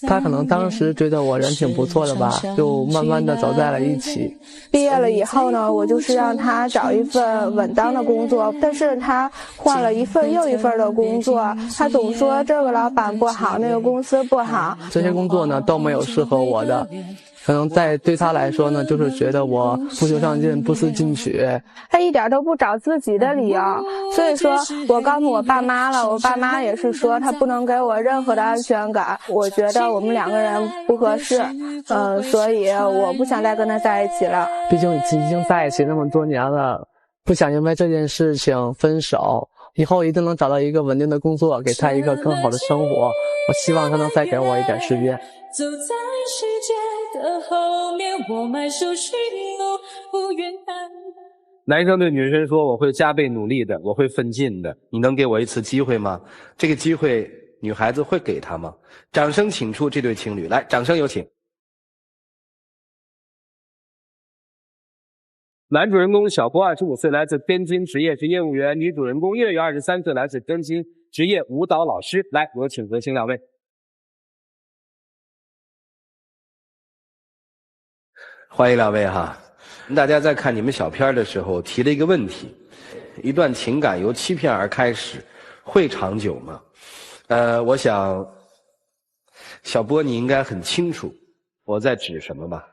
他可能当时觉得我人挺不错的吧，就慢慢的走在了一起。毕业了以后呢，我就是让他找一份稳当的工作，但是他换了一份又一份的工作，他总说这个老板不好，那个公司不好，这些工作呢都没有适合我的。可能对他来说呢，就是觉得我不求上进，不思进取。他一点都不找自己的理由，所以说我告诉我爸妈了，我爸妈也是说他不能给我任何的安全感。我觉得我们两个人不合适，所以我不想再跟他在一起了。毕竟已经在一起那么多年了，不想因为这件事情分手。以后一定能找到一个稳定的工作，给他一个更好的生活。我希望他能再给我一点时间。走在世界的后面，我迈出去路，不愿看。男生对女生说，我会加倍努力的，我会奋进的，你能给我一次机会吗？这个机会女孩子会给他吗？掌声请出这对情侣，来，掌声有请。男主人公小波25岁，来自天津，职业是业务员；女主人公叶月23岁，来自天津，职业舞蹈老师。来，有请有请两位。欢迎两位哈。大家在看你们小片的时候提了一个问题，一段情感由欺骗而开始，会长久吗？我想小波你应该很清楚我在指什么吧？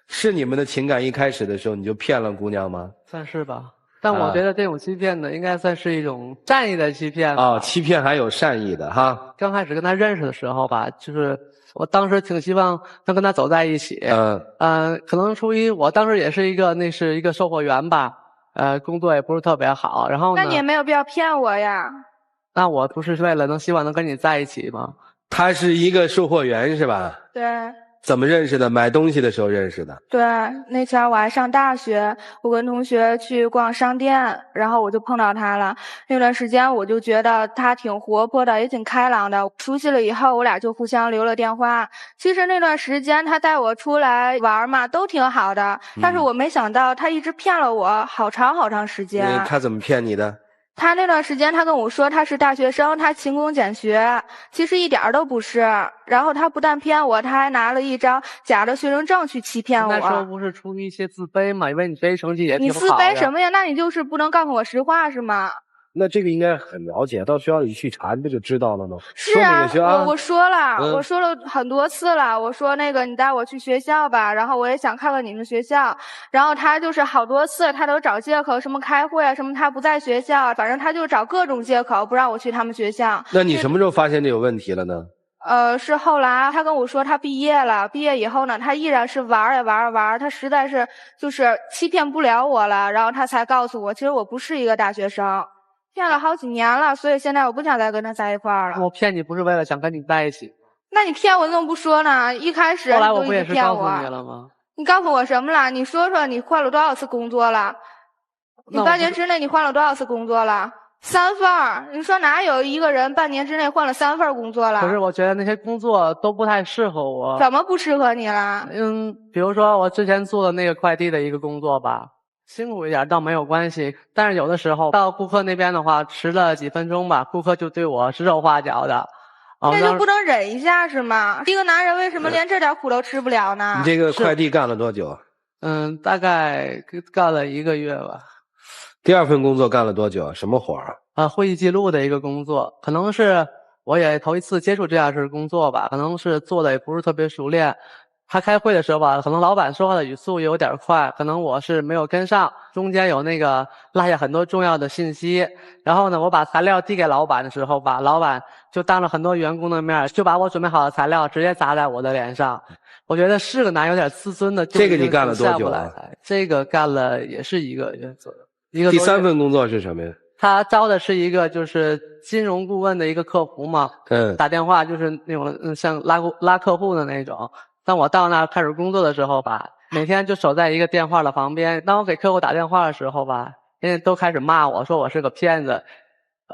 是你们的情感一开始的时候你就骗了姑娘吗？算是吧，但我觉得这种欺骗呢，应该算是一种善意的欺骗吧。欺骗还有善意的哈。刚开始跟他认识的时候吧，就是我当时挺希望能跟他走在一起。可能出于我当时也是一个售货员吧，工作也不是特别好。然后呢，那你也没有必要骗我呀。那我不是为了希望能跟你在一起吗？他是一个售货员是吧？对。怎么认识的？买东西的时候认识的。对，那前我还上大学，我跟同学去逛商店，然后我就碰到他了。那段时间我就觉得他挺活泼的，也挺开朗的。熟悉了以后，我俩就互相留了电话。其实那段时间他带我出来玩嘛，都挺好的。但是我没想到他一直骗了我好长好长时间。他怎么骗你的？他那段时间他跟我说他是大学生，他勤工俭学，其实一点都不是。然后他不但骗我，他还拿了一张假的学生证去欺骗我。那时候不是出于一些自卑嘛，因为你学习成绩也挺好的。你自卑什么呀？那你就是不能告诉我实话是吗？那这个应该很了解，到学校里去查不就知道了吗？是啊，我说了，我说了很多次了。我说那个你带我去学校吧，然后我也想看看你们学校。然后他就是好多次他都找借口，什么开会啊，什么他不在学校，反正他就找各种借口不让我去他们学校。那你什么时候发现这有问题了呢？是后来他跟我说他毕业了，毕业以后呢，他依然是玩呀玩，他实在是就是欺骗不了我了，然后他才告诉我，其实我不是一个大学生。骗了好几年了，所以现在我不想再跟他在一块儿了。我骗你不是为了想跟你在一起。那你骗我怎么不说呢？一开始后来我你不也是告诉你了吗？你告诉我什么了？你说说你换了多少次工作了？你半年之内你换了多少次工作了？3份。你说哪有一个人半年之内换了3份工作了？可是我觉得那些工作都不太适合我。怎么不适合你了？比如说我之前做的那个快递的一个工作吧。辛苦一点倒没有关系，但是有的时候到顾客那边的话，迟了几分钟吧，顾客就对我指手画脚的。那就不能忍一下是吗？一个男人为什么连这点苦都吃不了呢？你这个快递干了多久？大概干了1个月吧。第二份工作干了多久？什么活啊？会议记录的一个工作，可能是我也头一次接触这样式工作吧，可能是做的也不是特别熟练。他开会的时候吧，可能老板说话的语速有点快，可能我是没有跟上，中间有落下很多重要的信息。然后呢，我把材料递给老板的时候吧，老板就当着很多员工的面，就把我准备好的材料直接砸在我的脸上。我觉得是个男有点自尊的。这个你干了多久啊？这个干了也是1个月左右。第3份工作是什么呀？他招的是一个就是金融顾问的一个客服嘛，打电话就是那种像拉客户的那种。当我到那开始工作的时候吧，每天就守在一个电话的旁边。当我给客户打电话的时候吧，人家都开始骂我说我是个骗子。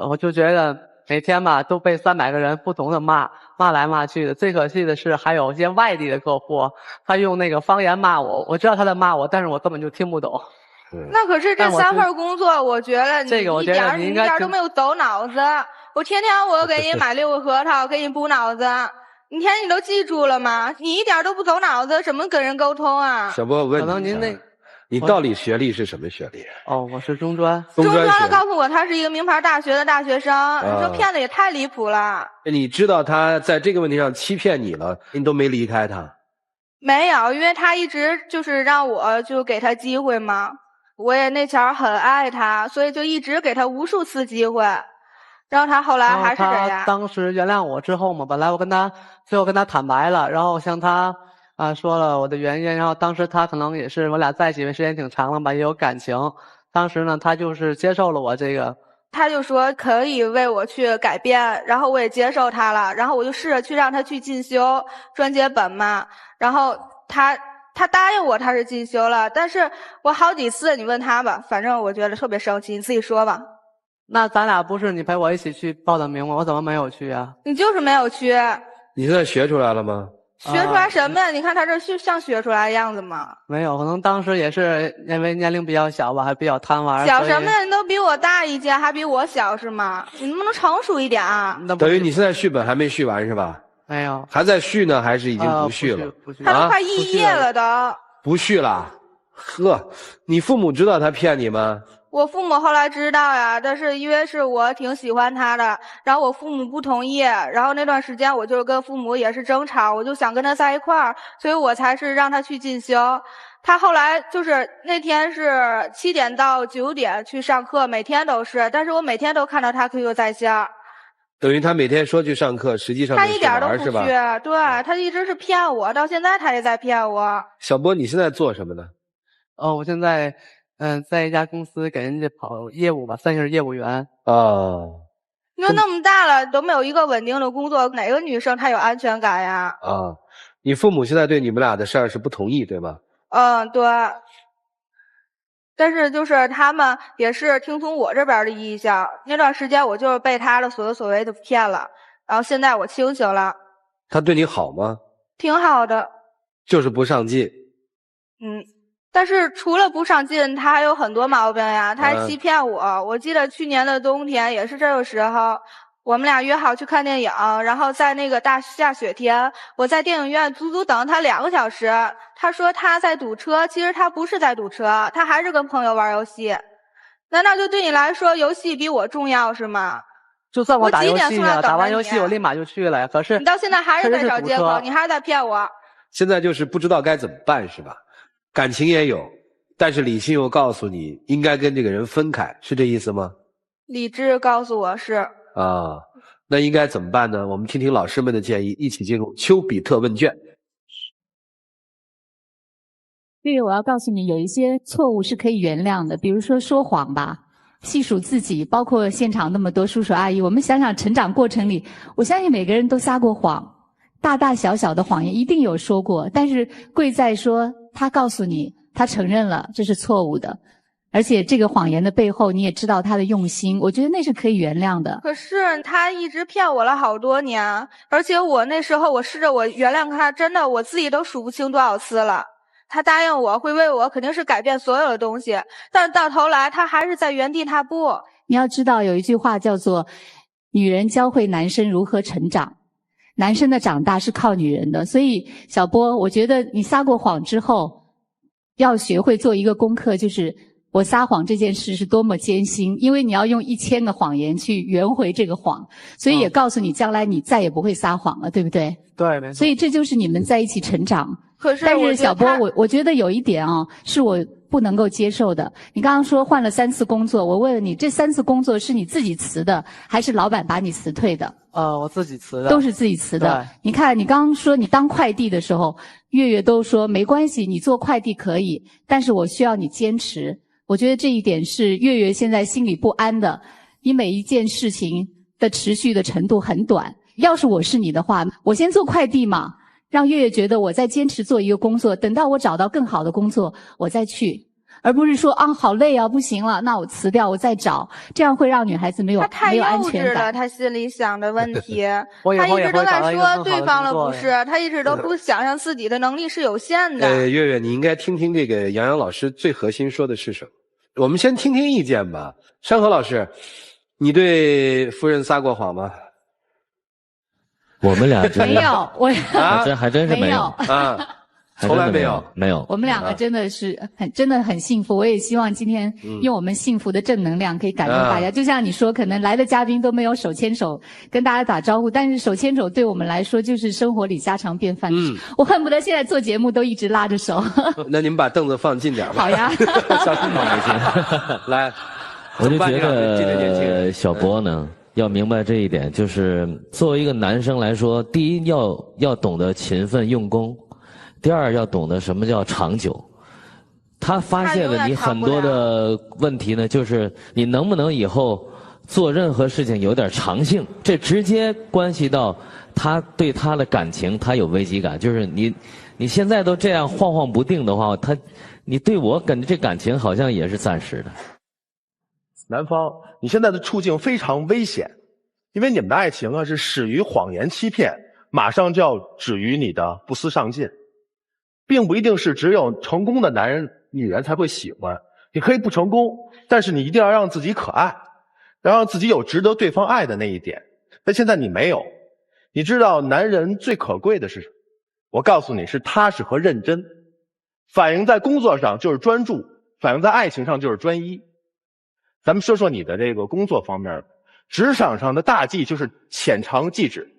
我就觉得每天吧都被300个人不同的骂来骂去的。最可惜的是还有一些外地的客户，他用那个方言骂我，我知道他在骂我，但是我根本就听不懂。那可是这3份工作，我觉得你一点都没有走脑子。我天天我给你买6个核桃，给你补脑子。你天你都记住了吗？你一点都不走脑子，怎么跟人沟通啊？小波，我问你，可能您那，你到底学历是什么学历？哦，我是中专。中专学的告诉我他是一个名牌大学的大学生，你说骗的也太离谱了。你知道他在这个问题上欺骗你了，你都没离开他？没有，因为他一直就是让我就给他机会嘛。我也那前儿很爱他，所以就一直给他无数次机会。然后他后来还是这样。他当时原谅我之后嘛，本来我最后跟他坦白了，然后向他说了我的原因，然后当时他可能也是我俩在一起的时间挺长了吧，也有感情。当时呢，他就是接受了我这个，他就说可以为我去改变，然后我也接受他了，然后我就试着去让他去进修专接本嘛，然后他答应我他是进修了，但是我好几次你问他吧，反正我觉得特别生气，你自己说吧。那咱俩不是你陪我一起去报的名吗？我怎么没有去啊？你就是没有去。你现在学出来了吗？学出来什么呀？你看他这像学出来的样子吗？没有，可能当时也是因为年龄比较小吧，还比较贪玩。小什么呀？你都比我大一届，还比我小是吗？你能不能成熟一点啊？等于你现在续本还没续完是吧？没有，还在续呢，还是已经不续了？不续他都快1页了都。不续了？呵，你父母知道他骗你吗？我父母后来知道呀，但是因为是我挺喜欢他的，然后我父母不同意，然后那段时间我就跟父母也是争吵，我就想跟他在一块儿，所以我才是让他去进修。他后来就是那天是7点到9点去上课，每天都是，但是我每天都看到他 QQ 在线。等于他每天说去上课，实际上他一点都不去，是吧？对，他一直是骗我，到现在他也在骗我。小波，你现在做什么呢？我现在在一家公司给人家跑业务吧，算是业务员。你说那么大了都没有一个稳定的工作，哪个女生她有安全感呀？你父母现在对你们俩的事儿是不同意对吗？对。但是就是他们也是听从我这边的意向，那段时间我就是被他的所作所为的骗了，然后现在我清醒了。他对你好吗？挺好的。就是不上进。但是除了不上进，他还有很多毛病呀，他还欺骗我。我记得去年的冬天也是这个时候，我们俩约好去看电影，然后在那个大下雪天，我在电影院足足等他2个小时。他说他在堵车，其实他不是在堵车，他还是跟朋友玩游戏。难道就对你来说游戏比我重要是吗？就算我打游戏呢，打完游戏我立马就去了呀。可是你到现在还是在找借口，你还是在骗我。现在就是不知道该怎么办是吧？感情也有，但是理性又告诉你应该跟这个人分开，是这意思吗？理智告诉我是。那应该怎么办呢？我们听听老师们的建议，一起进入丘比特问卷。月月，我要告诉你，有一些错误是可以原谅的，比如说说谎吧，细数自己，包括现场那么多叔叔阿姨，我们想想成长过程里，我相信每个人都撒过谎，大大小小的谎言一定有说过，但是贵在说他告诉你，他承认了这是错误的，而且这个谎言的背后你也知道他的用心，我觉得那是可以原谅的。可是他一直骗我了好多年，而且我那时候我试着我原谅他，真的我自己都数不清多少次了。他答应我会为我肯定是改变所有的东西，但是到头来他还是在原地踏步。你要知道有一句话叫做女人教会男生如何成长，男生的长大是靠女人的。所以小波，我觉得你撒过谎之后要学会做一个功课，就是我撒谎这件事是多么艰辛，因为你要用1000个谎言去圆回这个谎，所以也告诉你将来你再也不会撒谎了，对不对？对，没错。所以这就是你们在一起成长。但是小波，我觉得有一点是我不能够接受的。你刚刚说换了3次工作，我问你，这3次工作是你自己辞的，还是老板把你辞退的？我自己辞的。都是自己辞的。你看，你刚刚说你当快递的时候，月月都说没关系，你做快递可以，但是我需要你坚持。我觉得这一点是月月现在心里不安的。你每一件事情的持续的程度很短。要是我是你的话，我先做快递嘛。让月月觉得我在坚持做一个工作，等到我找到更好的工作，我再去，而不是说好累啊，不行了，那我辞掉，我再找，这样会让女孩子没有安全感。他太幼稚了，他心里想的问题，他一直都在说对方了不是，他一直都不想象自己的能力是有限的。月月，你应该听听这个杨洋老师最核心说的是什么。我们先听听意见吧。山河老师，你对夫人撒过谎吗？我们俩真没有，我还真是没有啊，从来没有，没有。我们两个真的是真的很幸福。我也希望今天用我们幸福的正能量可以感动大家。就像你说，可能来的嘉宾都没有手牵手跟大家打招呼，但是手牵手对我们来说就是生活里家常便饭。我恨不得现在做节目都一直拉着手。那你们把凳子放近点吧。好呀。小心跑没行。来，我就觉得小博呢要明白这一点，就是作为一个男生来说，第一要懂得勤奋用功。第二，要懂得什么叫长久。他发现了你很多的问题呢，就是你能不能以后做任何事情有点长性，这直接关系到他对他的感情，他有危机感。就是你现在都这样晃晃不定的话，你对我感觉这感情好像也是暂时的。男方，你现在的处境非常危险，因为你们的爱情啊是始于谎言欺骗，马上就要止于你的不思上进。并不一定是只有成功的男人女人才会喜欢，你可以不成功，但是你一定要让自己可爱，要让自己有值得对方爱的那一点。但现在你没有，你知道男人最可贵的是什么？我告诉你，是踏实和认真。反映在工作上就是专注，反映在爱情上就是专一。咱们说说你的这个工作方面，职场上的大忌就是浅尝即止。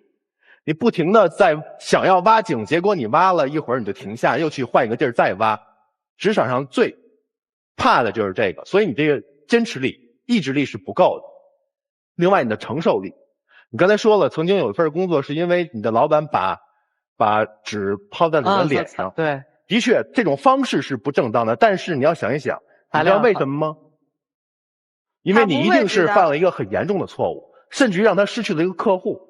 你不停的在想要挖井，结果你挖了一会儿你就停下，又去换一个地儿再挖。职场上最怕的就是这个，所以你这个坚持力、意志力是不够的。另外，你的承受力，你刚才说了，曾经有一份工作是因为你的老板把纸抛在你的脸上。对，的确，这种方式是不正当的，但是你要想一想，你知道为什么吗？因为你一定是犯了一个很严重的错误，甚至于让他失去了一个客户。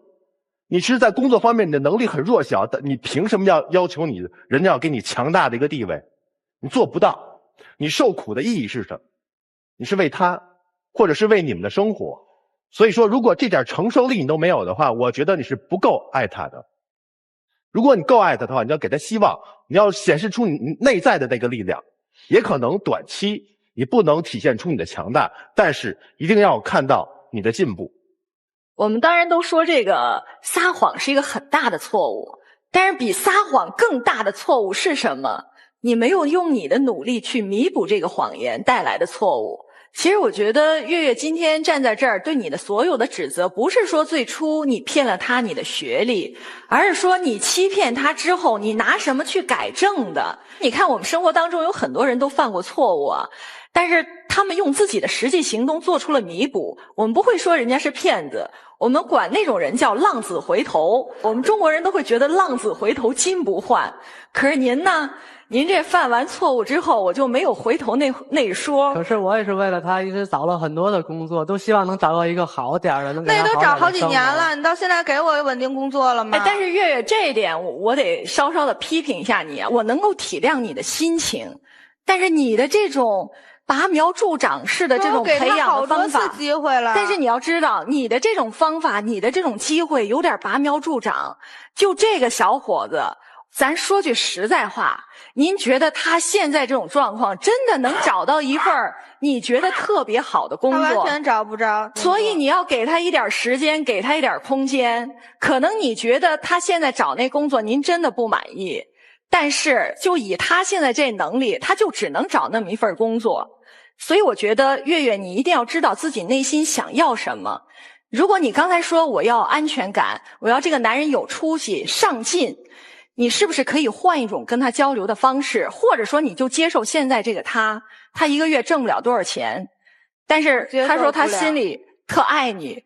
你是在工作方面你的能力很弱小，你凭什么要求人家要给你强大的一个地位？你做不到。你受苦的意义是什么？你是为他，或者是为你们的生活。所以说，如果这点承受力你都没有的话，我觉得你是不够爱他的。如果你够爱他的话，你要给他希望，你要显示出你内在的那个力量。也可能短期你不能体现出你的强大，但是一定要看到你的进步。我们当然都说这个撒谎是一个很大的错误，但是比撒谎更大的错误是什么？你没有用你的努力去弥补这个谎言带来的错误。其实我觉得月月今天站在这儿对你的所有的指责，不是说最初你骗了他你的学历，而是说你欺骗他之后你拿什么去改正的。你看我们生活当中有很多人都犯过错误啊，但是他们用自己的实际行动做出了弥补。我们不会说人家是骗子，我们管那种人叫浪子回头。我们中国人都会觉得浪子回头金不换，可是您呢？您这犯完错误之后，我就没有回头那一说。可是我也是为了他，一直找了很多的工作，都希望能找到一个好点的，能给他那都找好几年了，你到现在给我稳定工作了吗？但是月月这一点，我得稍稍的批评一下你啊。我能够体谅你的心情，但是你的这种拔苗助长式的这种培养的方法，给他好多次机会了。但是你要知道，你的这种方法，你的这种机会，有点拔苗助长。就这个小伙子，咱说句实在话。您觉得他现在这种状况真的能找到一份你觉得特别好的工作？他完全找不着。所以你要给他一点时间，给他一点空间。可能你觉得他现在找那工作您真的不满意，但是就以他现在这能力，他就只能找那么一份工作。所以我觉得月月你一定要知道自己内心想要什么。如果你刚才说我要安全感，我要这个男人有出息上进，你是不是可以换一种跟他交流的方式？或者说你就接受现在这个他一个月挣不了多少钱，但是他说他心里特爱你。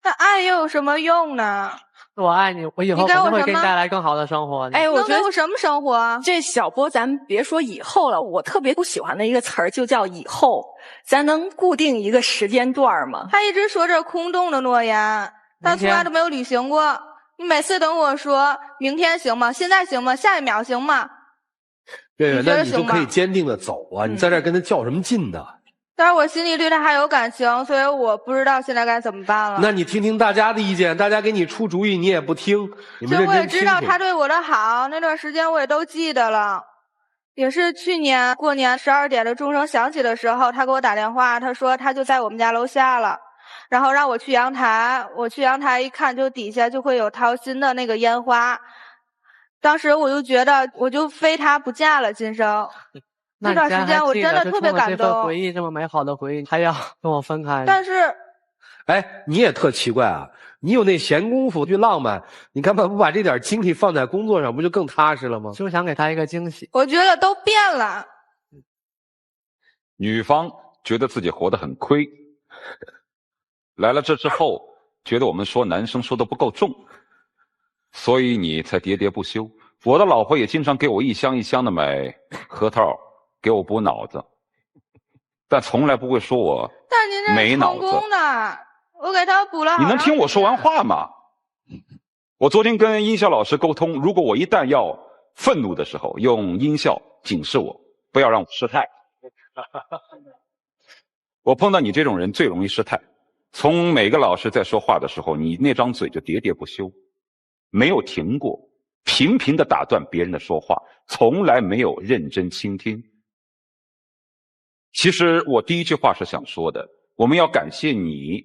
那爱又有什么用呢？我爱你，我以后肯定会给你带来更好的生活。哎，我觉得能给我什么生活？这小波咱们别说以后了，我特别不喜欢的一个词儿就叫以后。咱能固定一个时间段吗？他一直说这空洞的诺言，他从来都没有履行过。你每次等我说明天行吗？现在行吗？下一秒行吗？月月，那你就可以坚定的走啊！你在这儿跟他较什么劲呢？但是我心里对他还有感情，所以我不知道现在该怎么办了。那你听听大家的意见，大家给你出主意，你也不听。其实我也知道他对我的好，那段时间我也都记得了。也是去年过年12点的钟声响起的时候，他给我打电话，他说他就在我们家楼下了。然后让我去阳台，我去阳台一看，就底下就会有掏心的那个烟花。当时我就觉得，我就非他不嫁了，今生。那段时间我真的特别感动。这份回忆这么美好的回忆，还要跟我分开。但是，哎，你也特奇怪啊！你有那闲工夫去浪漫，你干嘛不把这点精力放在工作上，不就更踏实了吗？就是想给他一个惊喜。我觉得都变了。女方觉得自己活得很亏，来了这之后，觉得我们说男生说的不够重，所以你才喋喋不休。我的老婆也经常给我一箱一箱的买核桃，给我补脑子，但从来不会说我没脑子。但您这是成功的，我给他补了。你能听我说完话吗？我昨天跟音效老师沟通，如果我一旦要愤怒的时候，用音效警示我，不要让我失态。我碰到你这种人最容易失态。从每个老师在说话的时候，你那张嘴就喋喋不休，没有停过，频频地打断别人的说话，从来没有认真倾听。其实我第一句话是想说的，我们要感谢你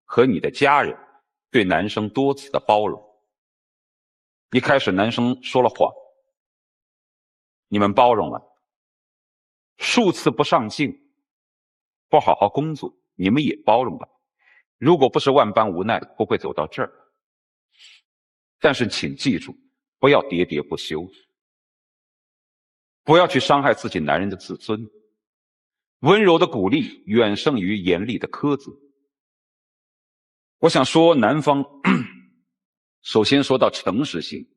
和你的家人对男生多次的包容。一开始男生说了谎，你们包容了；数次不上进，不好好工作，你们也包容了。如果不是万般无奈，不会走到这儿。但是请记住，不要喋喋不休，不要去伤害自己男人的自尊。温柔的鼓励远胜于严厉的苛责。我想说，男方首先说到诚实性，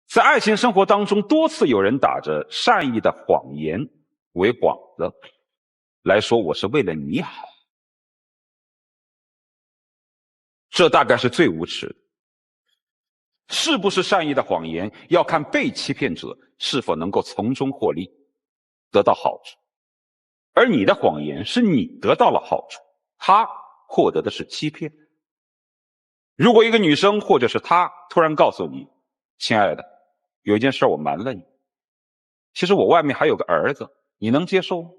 在爱情生活当中，多次有人打着善意的谎言为幌子来说我是为了你好，这大概是最无耻的。是不是善意的谎言，要看被欺骗者是否能够从中获利，得到好处。而你的谎言是你得到了好处，他获得的是欺骗。如果一个女生或者是他突然告诉你，亲爱的，有一件事我瞒了你，其实我外面还有个儿子，你能接受吗？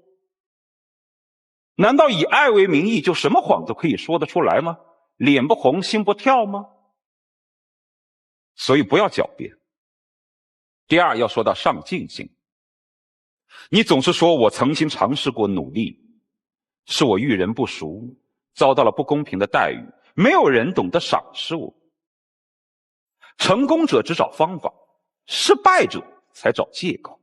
难道以爱为名义就什么谎都可以说得出来吗？脸不红心不跳吗？所以不要狡辩。第二，要说到上进心。你总是说我曾经尝试过努力，是我遇人不淑，遭到了不公平的待遇，没有人懂得赏识我。成功者只找方法，失败者才找借口。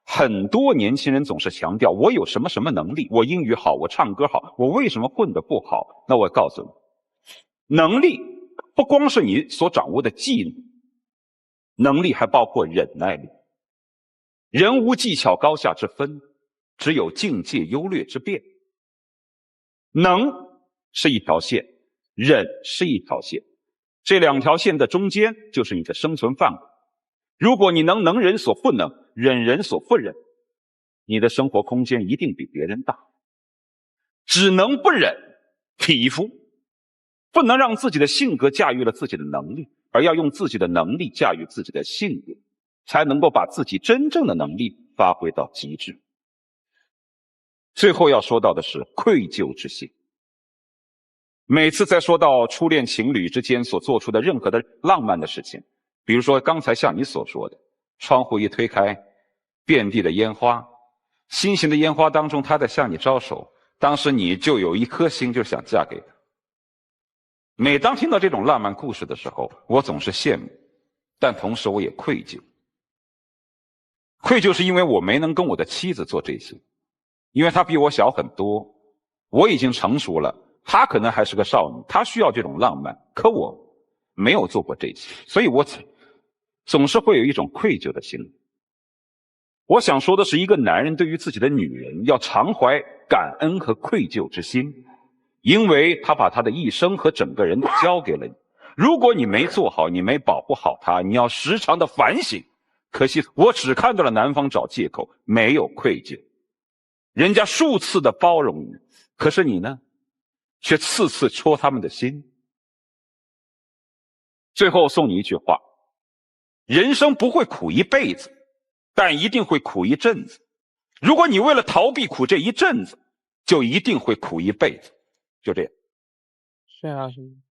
很多年轻人总是强调我有什么什么能力，我英语好，我唱歌好，我为什么混得不好？那我告诉你，能力不光是你所掌握的技能，能力还包括忍耐力。人无技巧高下之分，只有境界优劣之辨。能是一条线，忍是一条线，这两条线的中间就是你的生存范围。如果你能忍所不能，忍人所不忍，你的生活空间一定比别人大。只能不忍，匹夫，不能让自己的性格驾驭了自己的能力，而要用自己的能力驾驭自己的性格，才能够把自己真正的能力发挥到极致。最后要说到的是愧疚之心。每次在说到初恋情侣之间所做出的任何的浪漫的事情，比如说刚才像你所说的，窗户一推开，遍地的烟花，心形的烟花当中他在向你招手，当时你就有一颗心就想嫁给他。每当听到这种浪漫故事的时候，我总是羡慕，但同时我也愧疚。愧疚是因为我没能跟我的妻子做这些，因为她比我小很多，我已经成熟了，她可能还是个少女，她需要这种浪漫，可我没有做过这些，所以我总是会有一种愧疚的心理。我想说的是，一个男人对于自己的女人要常怀感恩和愧疚之心，因为他把他的一生和整个人都交给了你。如果你没做好，你没保护好他，你要时常的反省。可惜我只看到了男方找借口，没有愧疚。人家数次的包容你，可是你呢，却次次戳他们的心。最后送你一句话，人生不会苦一辈子，但一定会苦一阵子。如果你为了逃避苦这一阵子，就一定会苦一辈子。就这样。谢谢老师。